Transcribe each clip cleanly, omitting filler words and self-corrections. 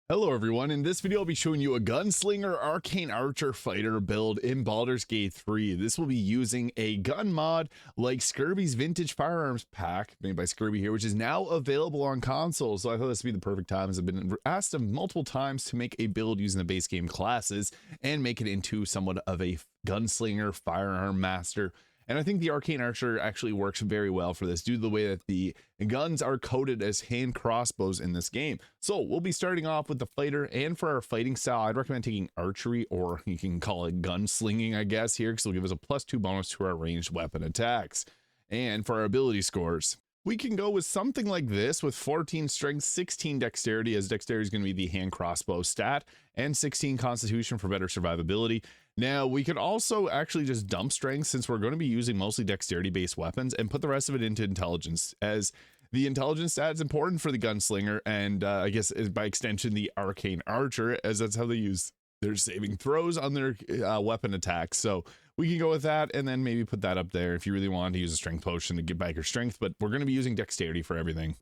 Hello everyone, in this video I'll be showing you a Gunslinger Arcane Archer Fighter build in Baldur's Gate 3. This will be using a gun mod like Skirbie's Vintage Firearms pack, made by Skirbie here, which is now available on console. So I thought this would be the perfect time, as I've been asked multiple times to make a build using the base game classes and make it into somewhat of a gunslinger firearm master. And I think the Arcane Archer actually works very well for this due to the way that the guns are coded as hand crossbows in this game. So we'll be starting off with the fighter, and for our fighting style, I'd recommend taking archery, or you can call it gunslinging, I guess, here, because it'll give us a +2 bonus to our ranged weapon attacks. And for our ability scores, we can go with something like this with 14 strength, 16 dexterity, as dexterity is going to be the hand crossbow stat, and 16 constitution for better survivability. Now, we could also actually just dump strength, since we're going to be using mostly dexterity-based weapons, and put the rest of it into intelligence, as the intelligence stat is important for the gunslinger, and I guess by extension the Arcane Archer, as that's how they use their saving throws on their weapon attacks. So we can go with that, and then maybe put that up there if you really want to use a strength potion to get back your strength, but we're going to be using dexterity for everything.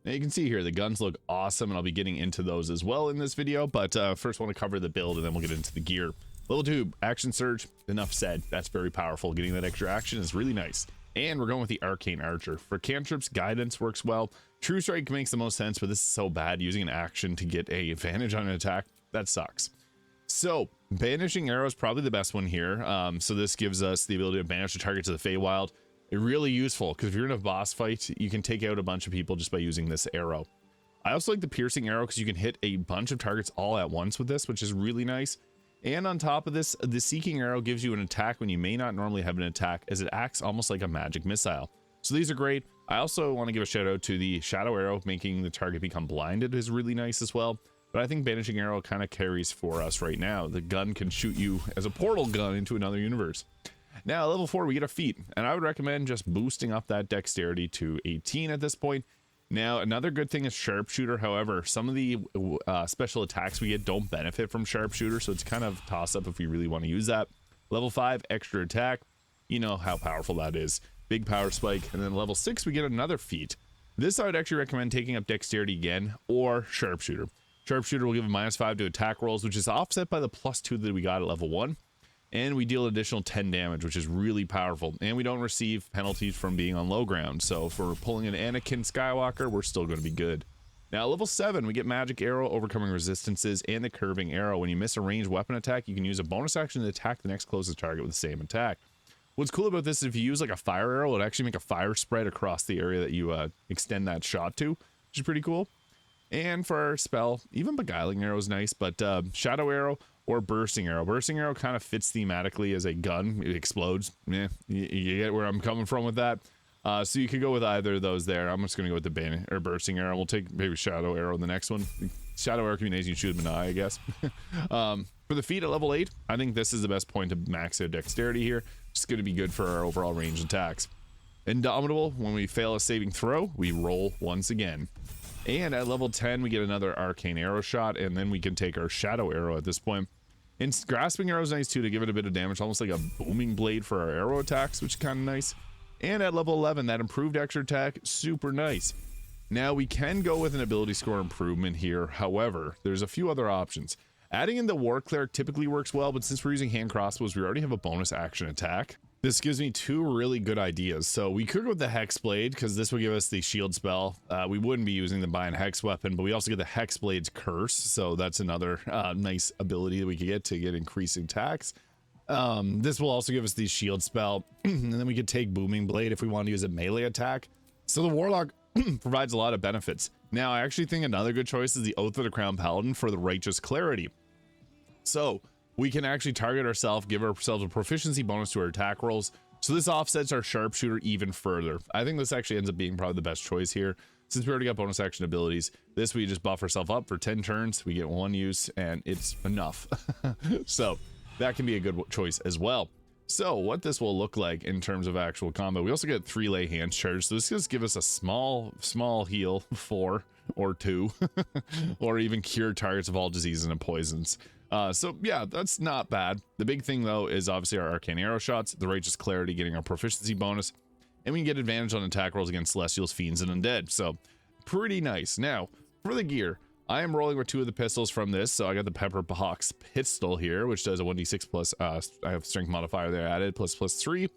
Now you can see here the guns look awesome, and I'll be getting into those as well in this video, but first I want to cover the build, and then we'll get into the gear. Level 2, action surge, enough said. That's very powerful. Getting that extra action is really nice. And we're going with the Arcane Archer. For cantrips, guidance works well. True strike makes the most sense, but this is so bad. Using an action to get a advantage on an attack, that sucks. So banishing arrow is probably the best one here. So this gives us the ability to banish a target to the Feywild. Really useful, because if you're in a boss fight, you can take out a bunch of people just by using this arrow. I also like the piercing arrow, because you can hit a bunch of targets all at once with this, which is really nice. And on top of this, the Seeking Arrow gives you an attack when you may not normally have an attack, as it acts almost like a magic missile. So these are great. I also want to give a shout out to the Shadow Arrow, making the target become blinded is really nice as well. But I think Banishing Arrow kind of carries for us right now. The gun can shoot you as a portal gun into another universe. Now, level 4, we get a feat, and I would recommend just boosting up that dexterity to 18 at this point. Now, another good thing is sharpshooter. However, some of the special attacks we get don't benefit from sharpshooter, so it's kind of toss up if we really want to use that. Level 5, extra attack. You know how powerful that is. Big power spike. And then level 6, we get another feat. This I would actually recommend taking up dexterity again, or sharpshooter. Sharpshooter will give a -5 to attack rolls, which is offset by the +2 that we got at level 1. And we deal additional 10 damage, which is really powerful. And we don't receive penalties from being on low ground. So if we're pulling an Anakin Skywalker, we're still going to be good. Now, level 7, we get Magic Arrow, overcoming resistances, and the Curving Arrow. When you miss a ranged weapon attack, you can use a bonus action to attack the next closest target with the same attack. What's cool about this is if you use like a fire arrow, it'll actually make a fire spread across the area that you extend that shot to, which is pretty cool. And for our spell, even Beguiling Arrow is nice, but Shadow Arrow or Bursting Arrow. Bursting Arrow kind of fits thematically as a gun. It explodes. Yeah, you get where I'm coming from with that. So you could go with either of those there. I'm just going to go with the Bursting Arrow. We'll take maybe Shadow Arrow in the next one. Shadow Arrow can be nice. You shoot him in the eye, I guess. For the feat at level 8, I think this is the best point to max out dexterity here. It's going to be good for our overall ranged attacks. Indomitable, when we fail a saving throw, we roll once again. And at level 10, we get another Arcane Arrow shot, and then we can take our Shadow Arrow at this point. And Grasping Arrow is nice too, to give it a bit of damage, almost like a booming blade for our arrow attacks, which is kind of nice. And at level 11, that improved extra attack, super nice. Now, we can go with an ability score improvement here. However, there's a few other options. Adding in the War Cleric typically works well, but since we're using hand crossbows, we already have a bonus action attack. This gives me two really good ideas. So we could go with the Hexblade, because this would give us the shield spell. We wouldn't be using the Bind Hex weapon, but we also get the Hexblade's Curse. So that's another nice ability that we could get to get increasing attacks. This will also give us the shield spell. And then we could take Booming Blade if we want to use a melee attack. So the Warlock provides a lot of benefits. Now, I actually think another good choice is the Oath of the Crown Paladin for the Righteous Clarity. So we can actually target ourselves, give ourselves a proficiency bonus to our attack rolls. So this offsets our sharpshooter even further. I think this actually ends up being probably the best choice here. Since we already got bonus action abilities, this we just buff ourselves up for 10 turns. We get 1 use, and it's enough. So that can be a good choice as well. So what this will look like in terms of actual combo, we also get 3 lay hands charged. So this does give us a small heal, 4 or 2, or even cure targets of all diseases and poisons. So yeah, that's not bad. The big thing though is obviously our Arcane Arrow shots, the Righteous Clarity getting our proficiency bonus, and we can get advantage on attack rolls against Celestials, Fiends, and Undead. So pretty nice. Now for the gear, I am rolling with 2 of the pistols from this. So I got the Pepper Box pistol here, which does a 1d6 plus, I have strength modifier there added, plus 3.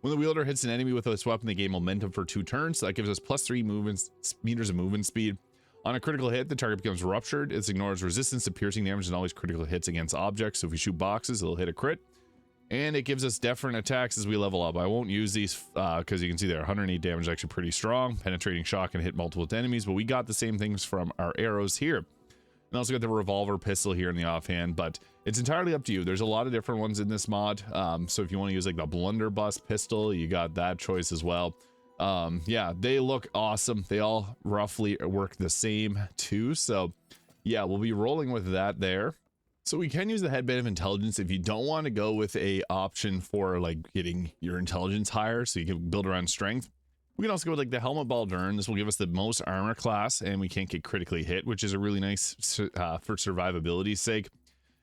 When the wielder hits an enemy with this weapon, they gain momentum for 2 turns. So that gives us plus 3 meters of movement speed. On a critical hit, the target becomes ruptured. It ignores resistance to piercing damage and always critical hits against objects. So if we shoot boxes, it'll hit a crit. And it gives us different attacks as we level up. I won't use these because you can see there 108 damage is actually pretty strong. Penetrating shot can hit multiple enemies, but we got the same things from our arrows here. And also got the revolver pistol here in the offhand, but it's entirely up to you. There's a lot of different ones in this mod. So if you want to use like the blunderbuss pistol, you got that choice as well. Yeah, they look awesome. They all roughly work the same too. So yeah, we'll be rolling with that there. So we can use the headband of intelligence if you don't want to go with a option for like getting your intelligence higher, so you can build around strength. We can also go with like the helmet Baldur. This will give us the most armor class, and we can't get critically hit, which is a really nice for survivability's sake.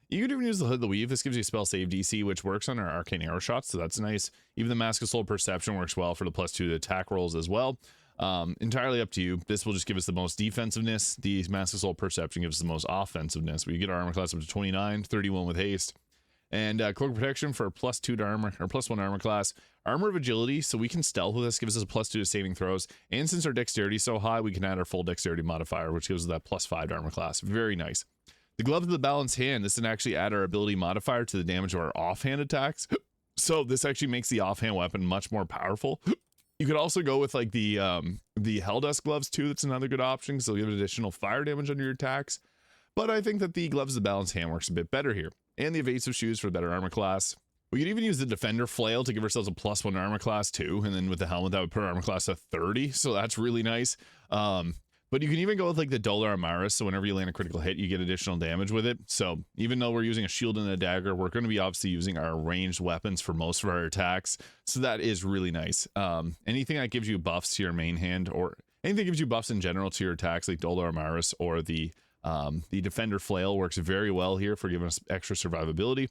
You could even use the Hood of the Weave. This gives you spell save DC, which works on our arcane arrow shots, so that's nice. Even the Mask of Soul Perception works well for the +2 to attack rolls as well. Entirely up to you. This will just give us the most defensiveness. The Mask of Soul Perception gives us the most offensiveness. We get our armor class up to 29, 31 with haste. And Cloak Protection for +2 to armor, or +1 armor class. Armor of Agility, so we can stealth with this, gives us a +2 to saving throws. And since our dexterity is so high, we can add our full dexterity modifier, which gives us that +5 to armor class. Very nice. The Gloves of the Balanced Hand, this can actually add our ability modifier to the damage of our offhand attacks. So this actually makes the offhand weapon much more powerful. You could also go with like the Helldust gloves too. That's another good option because they'll give additional fire damage on your attacks. But I think that the Gloves of the Balanced Hand works a bit better here. And the Evasive Shoes for better armor class. We could even use the Defender Flail to give ourselves a +1 armor class too. And then with the helmet, that would put our armor class at 30. So that's really nice. But you can even go with like the Dolar Amaris. So whenever you land a critical hit, you get additional damage with it. So even though we're using a shield and a dagger, we're going to be obviously using our ranged weapons for most of our attacks. So that is really nice. Anything that gives you buffs to your main hand, or anything that gives you buffs in general to your attacks, like Dolar Amaris or the Defender Flail, works very well here for giving us extra survivability.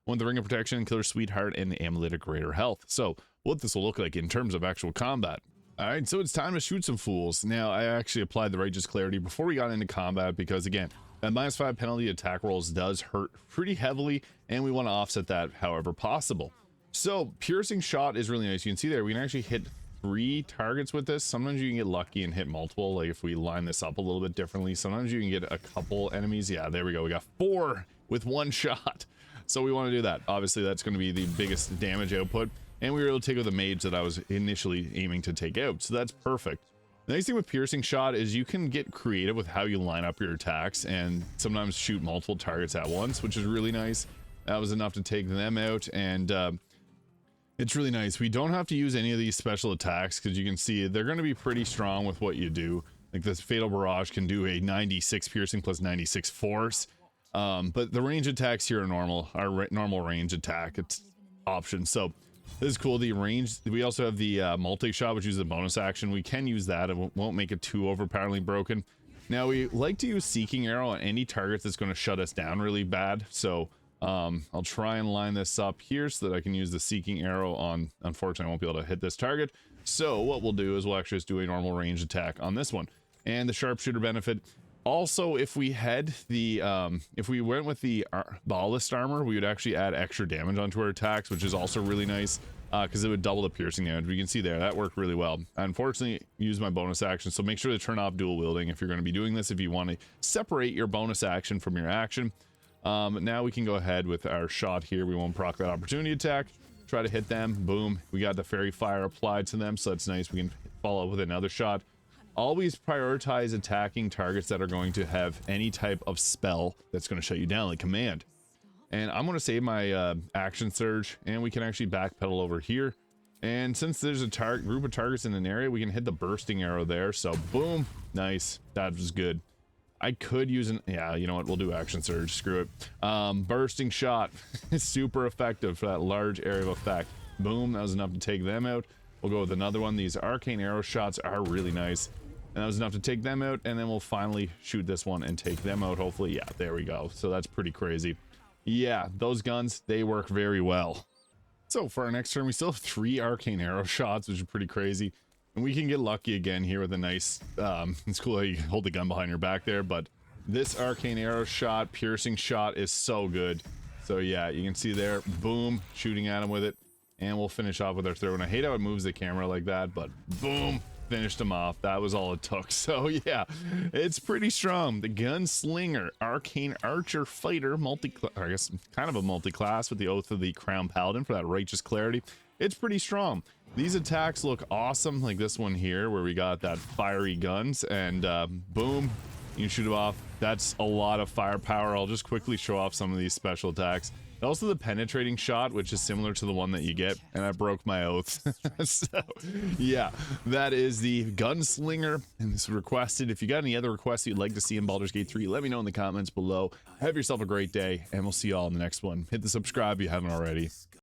With the Ring of Protection, Killer Sweetheart, and the Amulet of Greater Health. So what this will look like in terms of actual combat. All right, so it's time to shoot some fools. Now, I actually applied the Righteous Clarity before we got into combat because, again, that -5 penalty attack rolls does hurt pretty heavily, and we want to offset that however possible. So Piercing Shot is really nice. You can see there, we can actually hit 3 targets with this. Sometimes you can get lucky and hit multiple, like if we line this up a little bit differently. Sometimes you can get a couple enemies. Yeah, there we go. We got 4 with 1 shot. So we want to do that. Obviously, that's going to be the biggest damage output. And we were able to take out the mage that I was initially aiming to take out. So that's perfect. The nice thing with Piercing Shot is you can get creative with how you line up your attacks and sometimes shoot multiple targets at once, which is really nice. That was enough to take them out. And it's really nice. We don't have to use any of these special attacks because you can see they're going to be pretty strong with what you do. Like this Fatal Barrage can do a 96 piercing plus 96 force. But the range attacks here are normal. Our normal range attack option. So this is cool. The range, we also have the multi-shot, which uses a bonus action. We can use that. It won't make it too overpoweringly broken. Now, we like to use Seeking Arrow on any target that's going to shut us down really bad. So I'll try and line this up here so that I can use the Seeking Arrow on, unfortunately, I won't be able to hit this target. So what we'll do is we'll actually just do a normal range attack on this one. And the Sharpshooter benefit. Also, if we had the if we went with the ballast armor, we would actually add extra damage onto our attacks, which is also really nice because it would double the piercing damage. We can see there that worked really well. I unfortunately used my bonus action, so make sure to turn off dual wielding if you're going to be doing this, if you want to separate your bonus action from your action. Now we can go ahead with our shot here. We won't proc that opportunity attack. Try to hit them. Boom. We got the fairy fire applied to them, so that's nice. We can follow up with another shot. Always prioritize attacking targets that are going to have any type of spell that's going to shut you down, like command. And I'm going to save my action surge, and we can actually backpedal over here. And since there's a group of targets in an area, we can hit the bursting arrow there. So boom, nice. That was good. I could use yeah, you know what? We'll do action surge. Screw it. Bursting shot is super effective for that large area of effect. Boom, that was enough to take them out. We'll go with another one. These arcane arrow shots are really nice. And that was enough to take them out, and then we'll finally shoot this one and take them out, hopefully. Yeah, there we go. So that's pretty crazy. Yeah, those guns, they work very well. So for our next turn, we still have 3 arcane arrow shots, which is pretty crazy. And we can get lucky again here with a nice, it's cool how you hold the gun behind your back there, but This arcane arrow shot, piercing shot is so good. So yeah, you can see there, boom, shooting at him with it. And we'll finish off with our throw. And I hate how it moves the camera like that, but boom, finished him off. That was all it took. So yeah, it's pretty strong. The Gunslinger Arcane Archer Fighter, I guess kind of a multi-class with the Oath of the Crown Paladin for that righteous clarity. It's pretty strong. These attacks look awesome, like this one here, where we got that fiery guns, and boom, you can shoot it off. That's a lot of firepower. I'll just quickly show off some of these special attacks. Also the penetrating shot, which is similar to the one that you get, and I broke my oath. So yeah, that is the Gunslinger, and this is requested. If you got any other requests you'd like to see in Baldur's Gate 3, let me know in the comments below. Have yourself a great day, and we'll see you all in the next one. Hit the subscribe if you haven't already.